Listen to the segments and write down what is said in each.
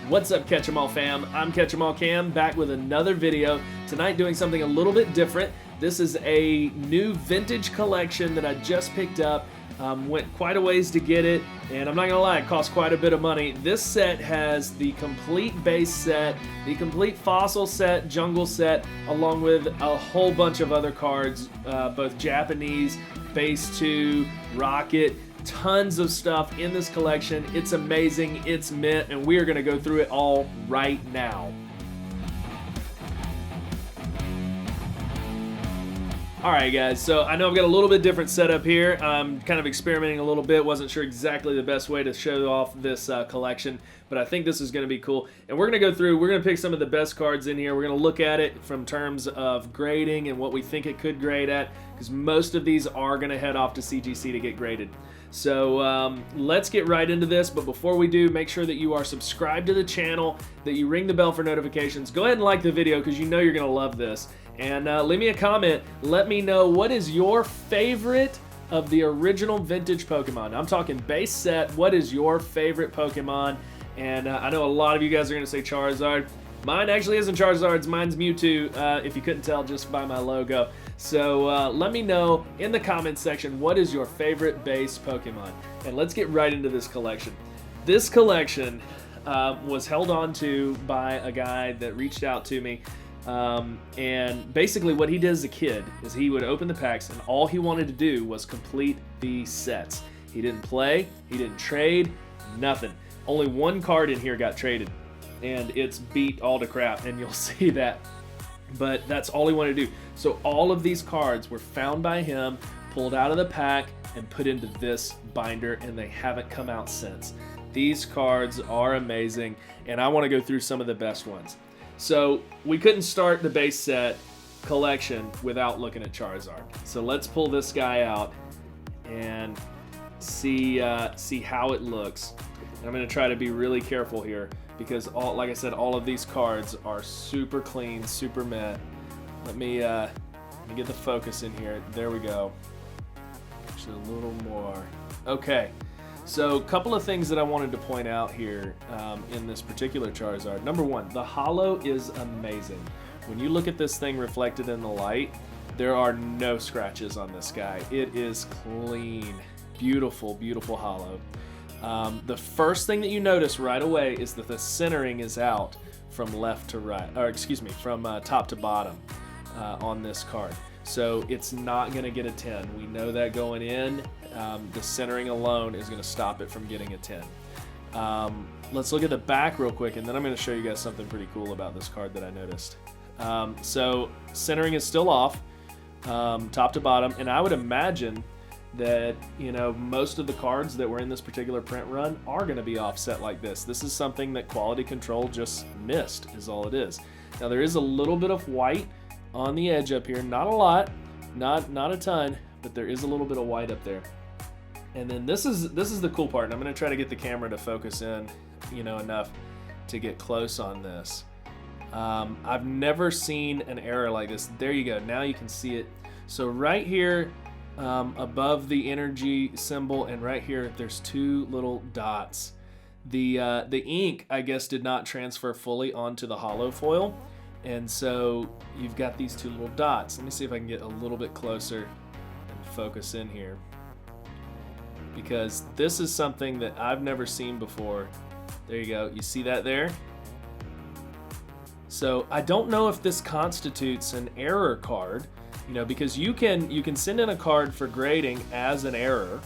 What's up, Catch 'em All fam? I'm Catch 'em All Cam, back with another video. Tonight doing something a little bit different. This is a new vintage collection that I just picked up. Went quite a ways to get it, and I'm not gonna lie, it cost quite a bit of money. This set has the complete base set, the complete fossil set, jungle set, along with a whole bunch of other cards, both Japanese, base 2, rocket, tons of stuff in this collection. It's amazing, it's mint, and we are gonna go through it all right now. Alright guys, so I know I've got a little bit different setup here. I'm kind of experimenting a little bit, wasn't sure exactly the best way to show off this collection, but I think this is going to be cool. And we're going to go through, we're going to pick some of the best cards in here. We're going to look at it from terms of grading and what we think it could grade at, because most of these are going to head off to CGC to get graded. So let's get right into this, but before we do, make sure that you are subscribed to the channel, that you ring the bell for notifications. Go ahead and like the video because you know you're going to love this. And leave me a comment. Let me know what is your favorite of the original vintage Pokemon. I'm talking base set. What is your favorite Pokemon? And I know a lot of you guys are going to say Charizard. Mine actually isn't Charizard's. Mine's Mewtwo, if you couldn't tell just by my logo. So let me know in the comments section what is your favorite base Pokemon. And let's get right into this collection. This collection was held on to by a guy that reached out to me. And basically what he did as a kid is he would open the packs and all he wanted to do was complete the sets. He didn't play, he didn't trade, nothing. Only one card in here got traded, and it's beat all to crap, and you'll see that. But that's all he wanted to do. So all of these cards were found by him, pulled out of the pack, and put into this binder, and they haven't come out since. These cards are amazing, and I want to go through some of the best ones. So we couldn't start the base set collection without looking at Charizard. So let's pull this guy out and see how it looks. And I'm going to try to be really careful here because, like I said, all of these cards are super clean, super mint. Let me get the focus in here. There we go. Actually, a little more. Okay. So a couple of things that I wanted to point out here in this particular Charizard. Number one, the holo is amazing. When you look at this thing reflected in the light, there are no scratches on this guy. It is clean. Beautiful, beautiful holo. The first thing that you notice right away is that the centering is out from left to right, or excuse me, from top to bottom on this card. So it's not going to get a 10. We know that going in. The centering alone is going to stop it from getting a 10. Let's look at the back real quick, and then I'm going to show you guys something pretty cool about this card that I noticed. So centering is still off, top to bottom, and I would imagine that, you know, most of the cards that were in this particular print run are going to be offset like this. This is something that quality control just missed, is all it is. Now there is a little bit of white on the edge up here, not a lot, not a ton, but there is a little bit of white up there. And then this is the cool part, and I'm going to try to get the camera to focus in, you know, enough to get close on this. I've never seen an error like this. There you go. Now you can see it. So right here, above the energy symbol, and right here, there's two little dots. The ink, I guess, did not transfer fully onto the holo foil, and so you've got these two little dots. Let me see if I can get a little bit closer and focus in here, because this is something that I've never seen before. There you go. You see that there? So I don't know if this constitutes an error card, you know, because you can send in a card for grading as an error.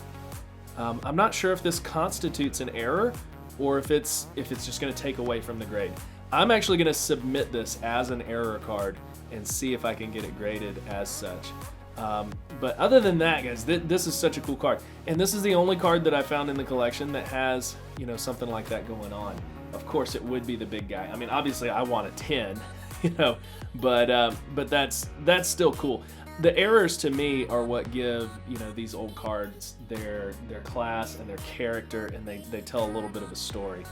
I'm not sure if this constitutes an error or if it's just going to take away from the grade. I'm actually going to submit this as an error card and see if I can get it graded as such. But other than that, guys, this is such a cool card. And this is the only card that I found in the collection that has, you know, something like that going on. Of course, it would be the big guy. I mean, obviously, I want a 10, you know, but that's still cool. The errors to me are what give, you know, these old cards their class and their character, and they tell a little bit of a story.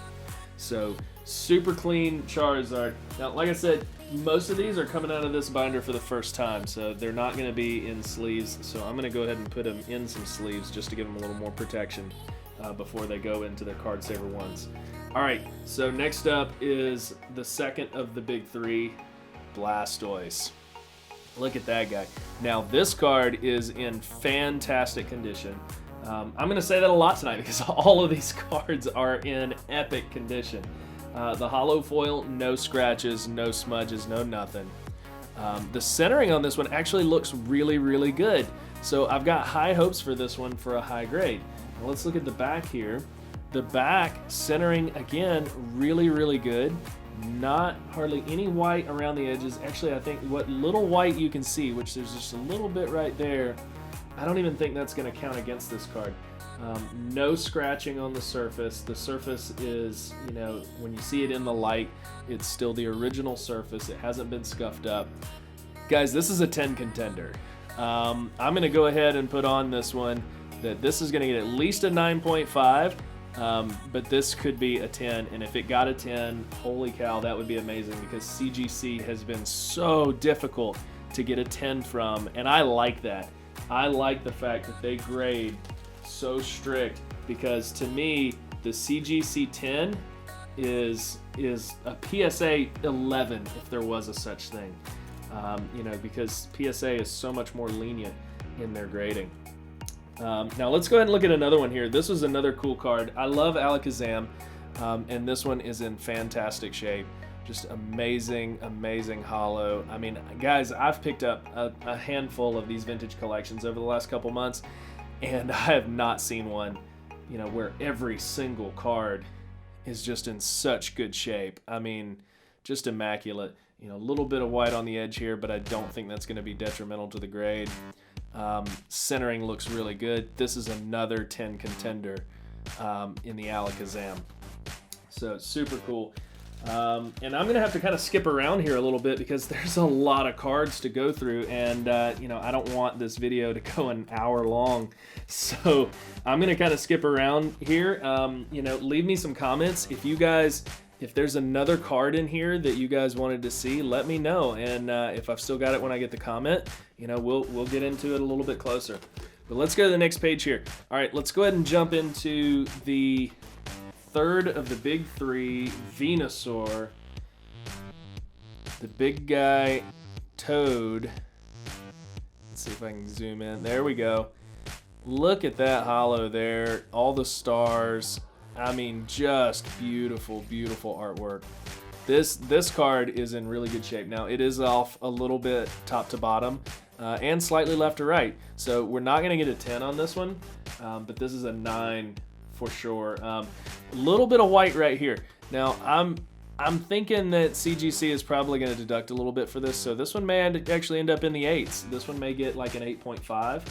So super clean Charizard. Now, like I said, most of these are coming out of this binder for the first time, so they're not going to be in sleeves. So I'm going to go ahead and put them in some sleeves just to give them a little more protection before they go into their card saver ones. All right, so next up is the second of the big three, Blastoise. Look at that guy. Now, this card is in fantastic condition. I'm going to say that a lot tonight because all of these cards are in epic condition. The holo foil, no scratches, no smudges, no nothing. The centering on this one actually looks really, really good. So I've got high hopes for this one for a high grade. Now let's look at the back here. The back centering, again, really, really good. Not hardly any white around the edges. Actually, I think what little white you can see, which there's just a little bit right there, I don't even think that's going to count against this card. No scratching on the surface. The surface is, you know, when you see it in the light, it's still the original surface. It hasn't been scuffed up. Guys, this is a 10 contender. I'm going to go ahead and put on this one that this is going to get at least a 9.5. But this could be a 10, and if it got a 10, holy cow, that would be amazing because CGC has been so difficult to get a 10 from, and I like that. I like the fact that they grade so strict because to me, the CGC 10 is a PSA 11 if there was a such thing, you know, because PSA is so much more lenient in their grading. Now let's go ahead and look at another one here. This was another cool card. I love Alakazam, and this one is in fantastic shape. Just amazing, amazing holo. I mean, guys, I've picked up a handful of these vintage collections over the last couple months, and I have not seen one, you know, where every single card is just in such good shape. I mean, just immaculate. You know, a little bit of white on the edge here, but I don't think that's going to be detrimental to the grade. Centering looks really good. This is another 10 contender in the Alakazam. So super cool. And I'm going to have to kind of skip around here a little bit because there's a lot of cards to go through, and you know, I don't want this video to go an hour long. So I'm going to kind of skip around here. You know, leave me some comments. If there's another card in here that you guys wanted to see, let me know. And if I've still got it when I get the comment, you know, we'll get into it a little bit closer. But let's go to the next page here. All right, let's go ahead and jump into the third of the big three, Venusaur. The big guy, Toad. Let's see if I can zoom in. There we go. Look at that holo there. All the stars. I mean, just beautiful, beautiful artwork. This card is in really good shape. Now, it is off a little bit top to bottom and slightly left to right. So we're not going to get a 10 on this one, but this is a 9 for sure. A little bit of white right here. Now, I'm thinking that CGC is probably going to deduct a little bit for this, so this one may actually end up in the 8s. This one may get like an 8.5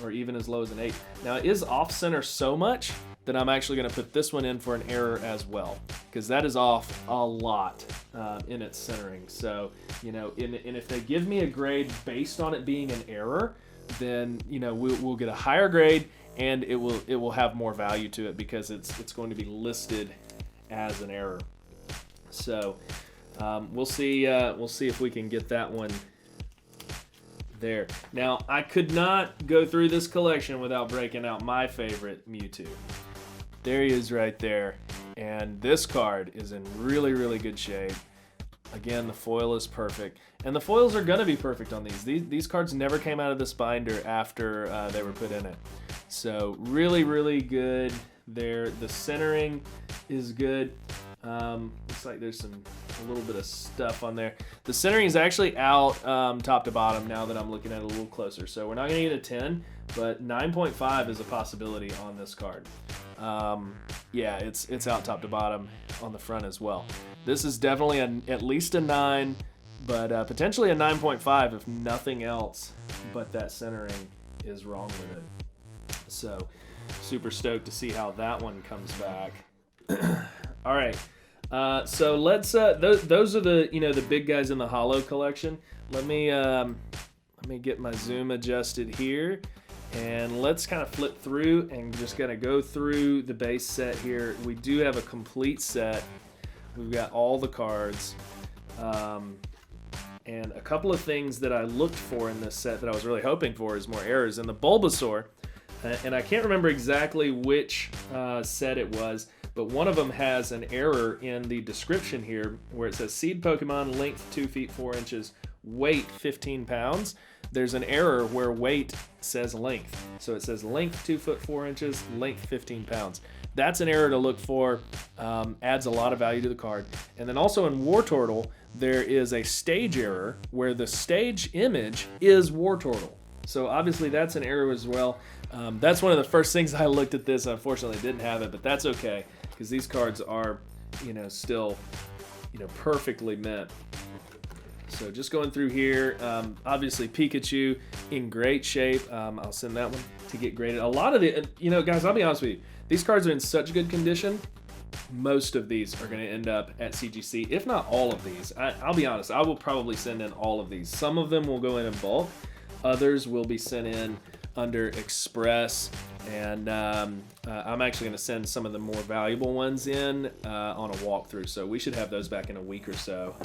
or even as low as an 8. Now, it is off-center so much that I'm actually going to put this one in for an error as well, because that is off a lot in its centering. So, you know, and if they give me a grade based on it being an error, then, you know, we'll get a higher grade, and it will have more value to it because it's going to be listed as an error. So we'll see if we can get that one there. Now, I could not go through this collection without breaking out my favorite Mewtwo. There he is right there. And this card is in really, really good shape. Again, the foil is perfect. And the foils are going to be perfect on these. These cards never came out of this binder after they were put in it. So really, really good there. The centering is good. Looks like there's a little bit of stuff on there. The centering is actually out top to bottom now that I'm looking at it a little closer. So we're not going to get a 10, but 9.5 is a possibility on this card. Yeah, it's out top to bottom on the front as well. This is definitely at least a 9, but potentially a 9.5 if nothing else but that centering is wrong with it. So super stoked to see how that one comes back. All right, so let's those are the the big guys in the holo collection. Let me get my zoom adjusted here, and let's kind of flip through and just gonna go through the base set here. We do have a complete set. We've got all the cards, and a couple of things that I looked for in this set that I was really hoping for is more errors. And the Bulbasaur, and I can't remember exactly which set it was, but one of them has an error in the description here where it says seed Pokemon, length 2 feet 4 inches, weight 15 pounds. There's an error where weight says length. So it says length 2 foot 4 inches, length 15 pounds. That's an error to look for. Adds a lot of value to the card. And then also in Wartortle, there is a stage error where the stage image is Wartortle. So obviously that's an error as well. That's one of the first things I looked at this. Unfortunately, didn't have it, but that's okay because these cards are, still, perfectly mint. So just going through here, obviously Pikachu in great shape. I'll send that one to get graded. A lot of the, guys, I'll be honest with you. These cards are in such good condition. Most of these are going to end up at CGC, if not all of these. I'll be honest, I will probably send in all of these. Some of them will go in bulk. Others will be sent in under Express. And I'm actually going to send some of the more valuable ones in on a walkthrough. So we should have those back in a week or so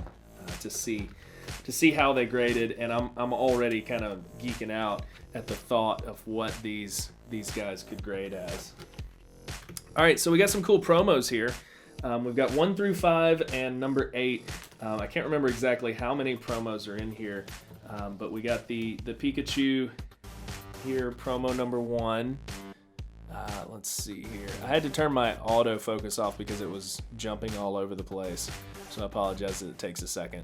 to see how they graded. And I'm already kind of geeking out at the thought of what these guys could grade as. All right, so we got some cool promos here. We've got 1 through 5 and number 8. I can't remember exactly how many promos are in here, but we got the Pikachu here, promo number 1. Let's see here. I had to turn my autofocus off because it was jumping all over the place, so I apologize that it takes a second.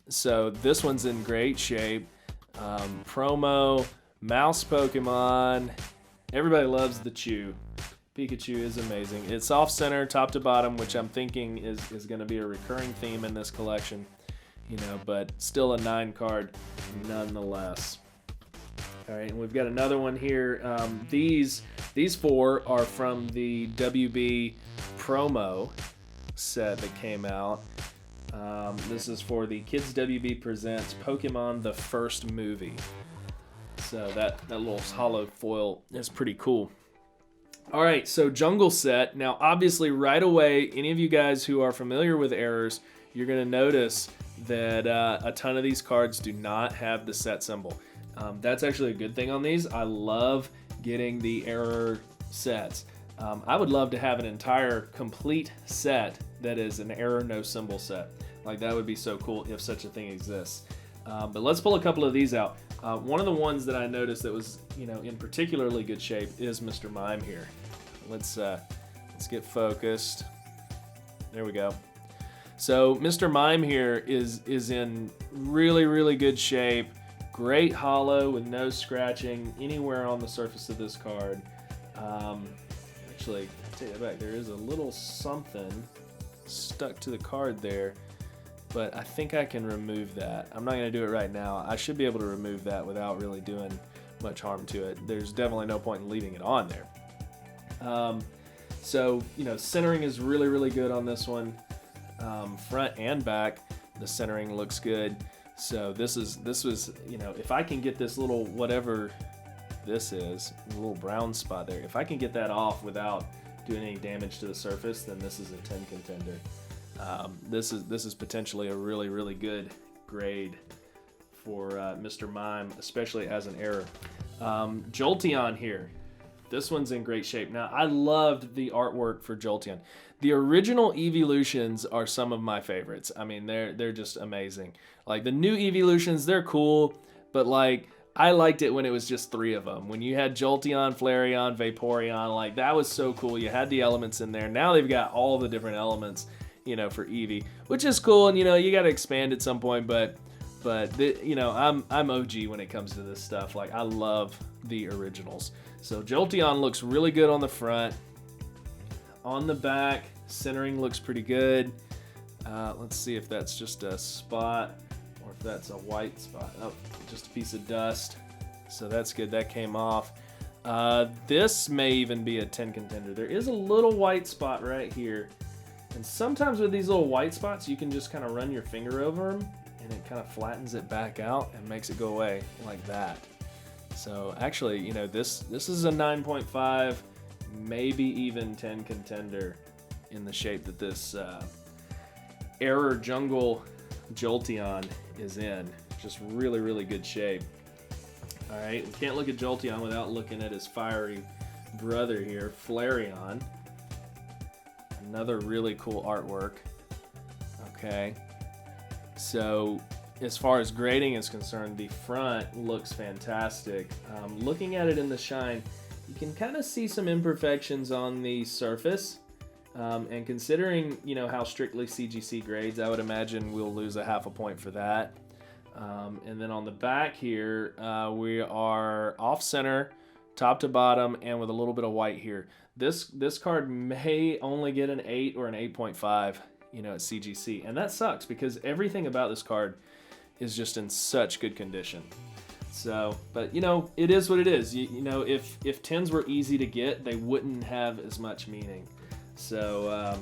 So this one's in great shape. Promo, Mouse Pokemon. Everybody loves the Chew. Pikachu is amazing. It's off-center, top to bottom, which I'm thinking is going to be a recurring theme in this collection, but still a 9 card nonetheless. All right, and we've got another one here. These 4 are from the WB promo set that came out. This is for the Kids WB Presents Pokemon the First Movie. So that little hollow foil is pretty cool. All right, so Jungle Set. Now, obviously, right away, any of you guys who are familiar with errors, you're going to notice that a ton of these cards do not have the set symbol. That's actually a good thing on these. I love getting the error sets. I would love to have an entire complete set that is an error no symbol set. Like, that would be so cool if such a thing exists. But let's pull a couple of these out. One of the ones that I noticed that was, in particularly good shape is Mr. Mime here. Let's get focused. There we go. So Mr. Mime here is in really, really good shape. Great hollow with no scratching anywhere on the surface of this card. Actually, I take that back. There is a little something stuck to the card there, but I think I can remove that. I'm not going to do it right now. I should be able to remove that without really doing much harm to it. There's definitely no point in leaving it on there. So, centering is really, really good on this one. Front and back, the centering looks good. So this was, if I can get this little, whatever this is, little brown spot there, if I can get that off without doing any damage to the surface, then this is a 10 contender. This is potentially a really, really good grade for Mr. Mime, especially as an error. Jolteon here. This one's in great shape. Now, I loved the artwork for Jolteon. The original evolutions are some of my favorites. I mean, they're just amazing. Like, the new evolutions, they're cool, but like, I liked it when it was just 3 of them. When you had Jolteon, Flareon, Vaporeon, like, that was so cool. You had the elements in there. Now they've got all the different elements, for Eevee, which is cool. And, you got to expand at some point, but I'm OG when it comes to this stuff. Like, I love the originals. So Jolteon looks really good on the front. On the back, centering looks pretty good. Let's see if that's just a spot or if that's a white spot. Oh, just a piece of dust. So that's good. That came off. This may even be a 10 contender. There is a little white spot right here. And sometimes with these little white spots, you can just kind of run your finger over them and it kind of flattens it back out and makes it go away like that. So actually, this is a 9.5, maybe even 10 contender in the shape that this Error Jungle Jolteon is in. Just really, really good shape. All right, we can't look at Jolteon without looking at his fiery brother here, Flareon. Another really cool artwork. Okay, so as far as grading is concerned, the front looks fantastic. Looking at it in the shine, you can kind of see some imperfections on the surface. And considering, you know, how strictly CGC grades, I would imagine we'll lose a half a point for that. And then on the back here, we are off center, top to bottom, and with a little bit of white here. This card may only get an 8 or an 8.5, you know, at CGC. And that sucks because everything about this card is just in such good condition. So, but you know, it is what it is. You know, if 10s were easy to get, they wouldn't have as much meaning. So,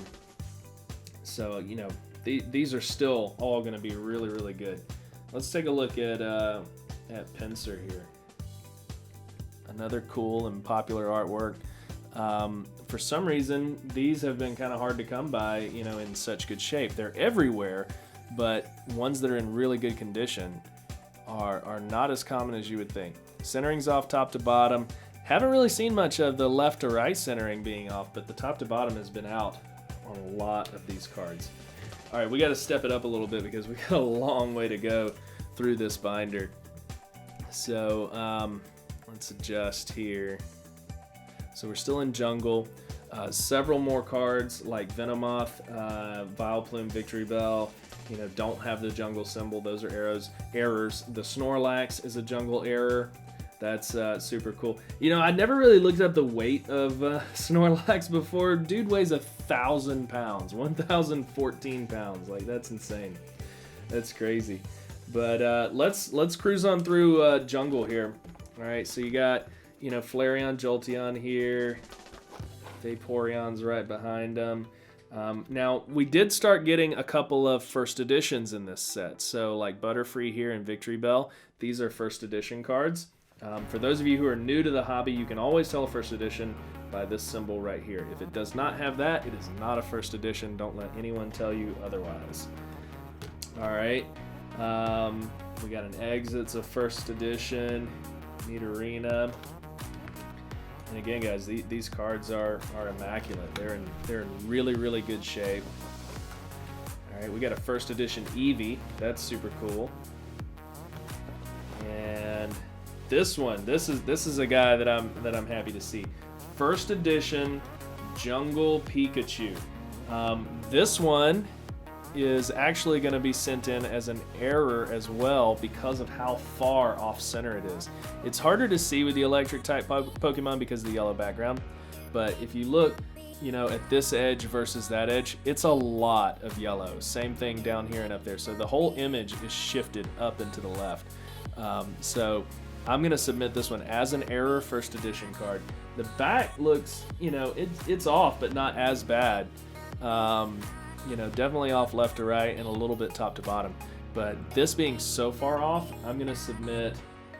you know, these are still all going to be really, really good. Let's take a look at Pincer here. Another cool and popular artwork. For some reason, these have been kind of hard to come by, you know, in such good shape. They're everywhere, but ones that are in really good condition are not as common as you would think. Centering's off top to bottom. Haven't really seen much of the left to right centering being off, but the top to bottom has been out on a lot of these cards. All right, we got to step it up a little bit because we got a long way to go through this binder. So let's adjust here. So we're still in Jungle. Several more cards like Venomoth, Vileplume, Victory Bell, you know, don't have the jungle symbol. Those are errors. The Snorlax is a jungle error. That's super cool. You know, I never really looked up the weight of Snorlax before. Dude weighs 1,000 pounds, 1,014 pounds. Like, that's insane. That's crazy. But let's cruise on through Jungle here. All right, so you got, you know, Flareon, Jolteon here. Vaporeon's right behind them. Now, we did start getting a couple of first editions in this set. So, like Butterfree here and Victory Bell, these are first edition cards. For those of you who are new to the hobby, you can always tell a first edition by this symbol right here. If it does not have that, it is not a first edition. Don't let anyone tell you otherwise. All right. We got an Exit's a first edition. Nidorina. And again, guys, these cards are immaculate. They're in really, really good shape. All right, we got a first edition Eevee. That's super cool. And this is a guy that I'm happy to see. First edition Jungle Pikachu. This one is actually going to be sent in as an error as well because of how far off center it is. It's harder to see with the electric type Pokemon because of the yellow background, but if you look, you know, at this edge versus that edge, it's a lot of yellow. Same thing down here and up there. So the whole image is shifted up and to the left. So I'm going to submit this one as an error first edition card. The back looks, you know, it's off, but not as bad. You know, definitely off left to right and a little bit top to bottom. But this being so far off, I'm going to submit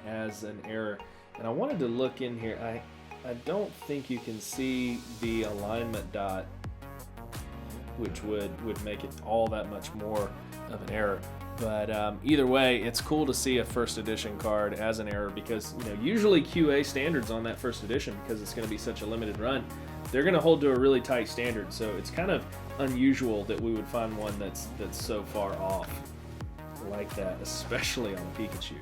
as an error. And I wanted to look in here. I don't think you can see the alignment dot, which would make it all that much more of an error. But either way, it's cool to see a first edition card as an error because, you know, usually QA standards on that first edition, because it's going to be such a limited run, they're going to hold to a really tight standard. So it's kind of unusual that we would find one that's so far off like that, especially on Pikachu.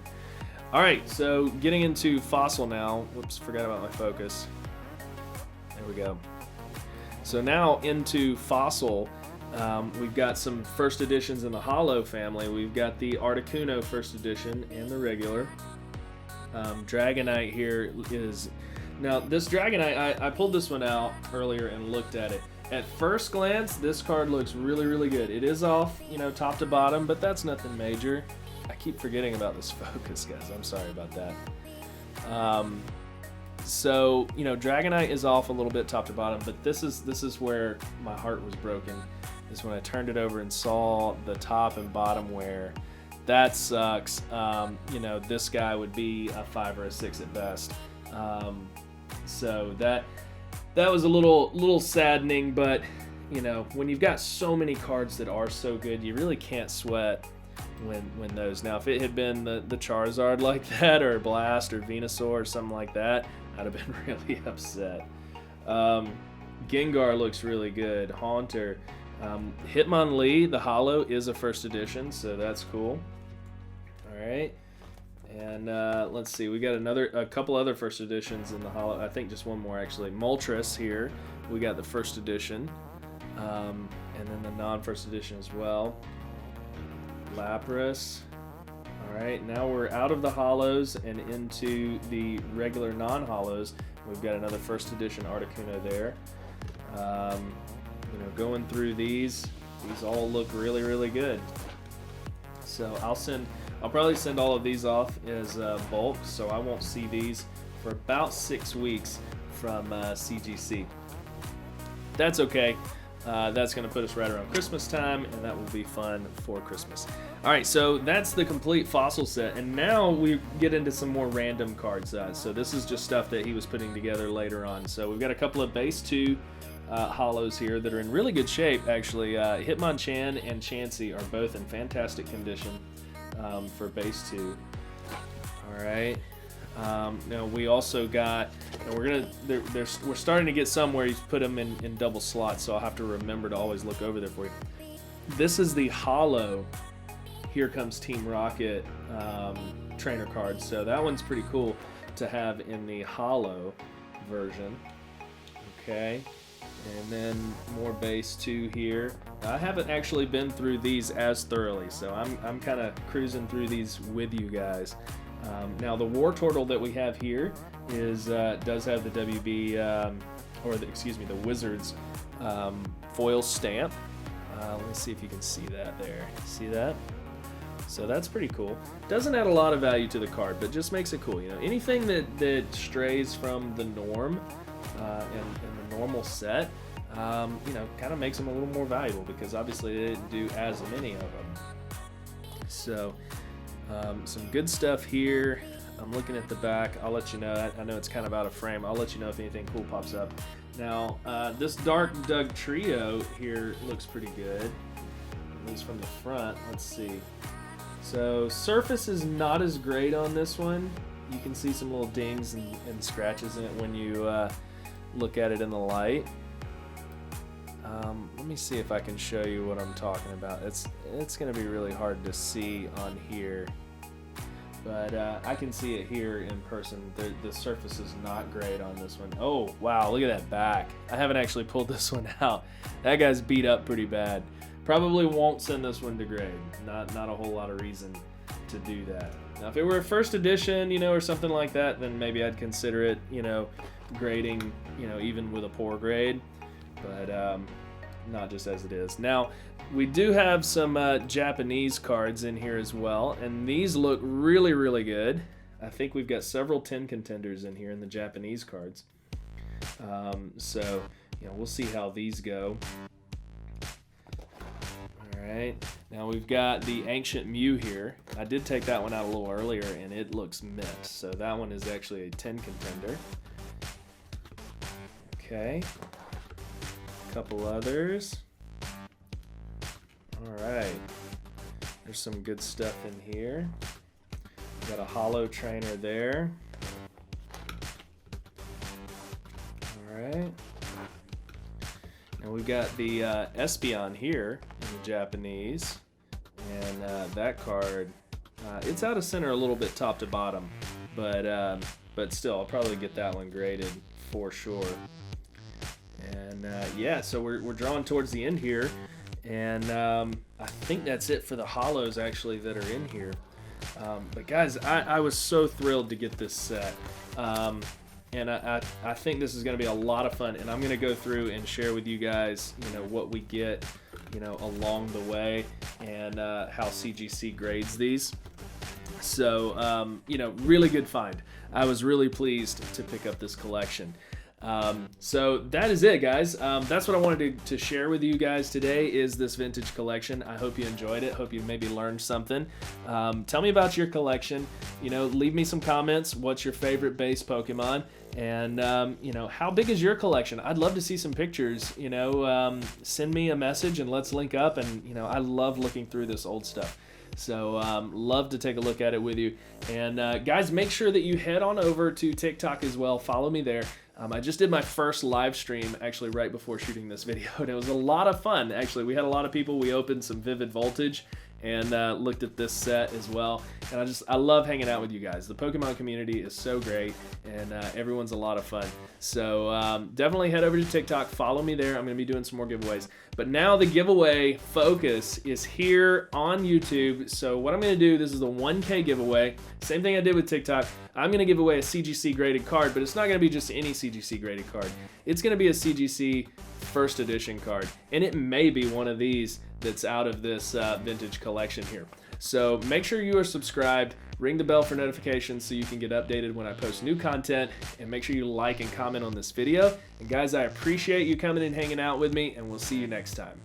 All right, so getting into Fossil now. Whoops, forgot about my focus. There we go. So now into Fossil. We've got some first editions in the Holo family. We've got the Articuno first edition and the regular. Dragonite here is... Now, this Dragonite, I pulled this one out earlier and looked at it. At first glance, this card looks really, really good. It is off, you know, top to bottom, but that's nothing major. I keep forgetting about this focus, guys. I'm sorry about that. So, you know, Dragonite is off a little bit top to bottom, but this is where my heart was broken, is when I turned it over and saw the top and bottom wear. That sucks. You know, this guy would be a 5 or a 6 at best. So that was a little saddening, but you know, when you've got so many cards that are so good, you really can't sweat when those. Now, if it had been the Charizard like that, or Blast or Venusaur or something like that, I'd have been really upset. Gengar looks really good. Haunter. Hitmonlee, the Holo, is a first edition, so that's cool. All right. And let's see, we got a couple other first editions in the Holo. I think just one more actually. Moltres here, we got the first edition, and then the non-first edition as well. Lapras. All right, now we're out of the Holos and into the regular non-Holos. We've got another first edition Articuno there. You know, going through these all look really, really good. So I'll probably send all of these off as bulk, so I won't see these for about 6 weeks from CGC. That's okay. That's going to put us right around Christmas time, and that will be fun for Christmas. All right, so that's the complete fossil set, and now we get into some more random cards. So this is just stuff that he was putting together later on. So we've got a couple of base 2 Holos here that are in really good shape, actually. Hitmonchan and Chansey are both in fantastic condition for base 2. All right. Now we also got, and we're starting to get some where he's put them in double slots, so I'll have to remember to always look over there for you. This is the Holo Here Comes Team Rocket trainer card, so that one's pretty cool to have in the Holo version. Okay. And then more base 2 here. I haven't actually been through these as thoroughly, so I'm kind of cruising through these with you guys. Now the Wartortle that we have here does have the WB the Wizards foil stamp. Let me see if you can see that there. See that? So that's pretty cool. Doesn't add a lot of value to the card, but just makes it cool. You know, anything that strays from the norm and the normal set, you know, kind of makes them a little more valuable because obviously they didn't do as many of them. So some good stuff here. I'm looking at the back. I'll let you know. I know it's kind of out of frame. I'll let you know if anything cool pops up. Now, this Dark Doug Trio here looks pretty good. At least from the front. Let's see. So surface is not as great on this one. You can see some little dings and scratches in it when you look at it in the light. Let me see if I can show you what I'm talking about. It's going to be really hard to see on here, but I can see it here in person. The surface is not great on this one. Oh wow, look at that back. I haven't actually pulled this one out. That guy's beat up pretty bad. Probably won't send this one to grade. Not a whole lot of reason to do that. Now if it were a first edition, you know, or something like that, then maybe I'd consider it, you know, grading, you know, even with a poor grade, but not just as it is. Now we do have some Japanese cards in here as well, and these look really, really good. I think we've got several 10 contenders in here in the Japanese cards. So, you know, we'll see how these go. Alright, now we've got the Ancient Mew here. I did take that one out a little earlier, and it looks mint. So that one is actually a 10 contender. Okay. A couple others. Alright. There's some good stuff in here. Got a Holo trainer there. Alright. Now we've got the Espeon here in the Japanese, and that card, it's out of center a little bit top to bottom, but still, I'll probably get that one graded for sure. And yeah, so we're drawing towards the end here, and I think that's it for the Holos actually that are in here. But guys, I was so thrilled to get this set. And I think this is going to be a lot of fun, and I'm going to go through and share with you guys, you know, what we get, you know, along the way, and how CGC grades these. So, you know, really good find. I was really pleased to pick up this collection. So that is it, guys. That's what I wanted to share with you guys today, is this vintage collection. I hope you enjoyed it. Hope you maybe learned something. Tell me about your collection. You know, leave me some comments. What's your favorite base Pokemon? And, you know, how big is your collection? I'd love to see some pictures. You know, send me a message and let's link up. And, you know, I love looking through this old stuff. So love to take a look at it with you. And guys, make sure that you head on over to TikTok as well. Follow me there. I just did my first live stream actually right before shooting this video, and it was a lot of fun. Actually, we had a lot of people. We opened some Vivid Voltage and looked at this set as well. And I love hanging out with you guys. The Pokemon community is so great, and everyone's a lot of fun. So definitely head over to TikTok, follow me there. I'm gonna be doing some more giveaways. But now the giveaway focus is here on YouTube. So what I'm gonna do, this is the 1K giveaway. Same thing I did with TikTok. I'm gonna give away a CGC graded card, but it's not gonna be just any CGC graded card. It's gonna be a CGC first edition card, and it may be one of these that's out of this vintage collection here. So make sure you are subscribed, ring the bell for notifications so you can get updated when I post new content, and make sure you like and comment on this video. And guys, I appreciate you coming and hanging out with me, and we'll see you next time.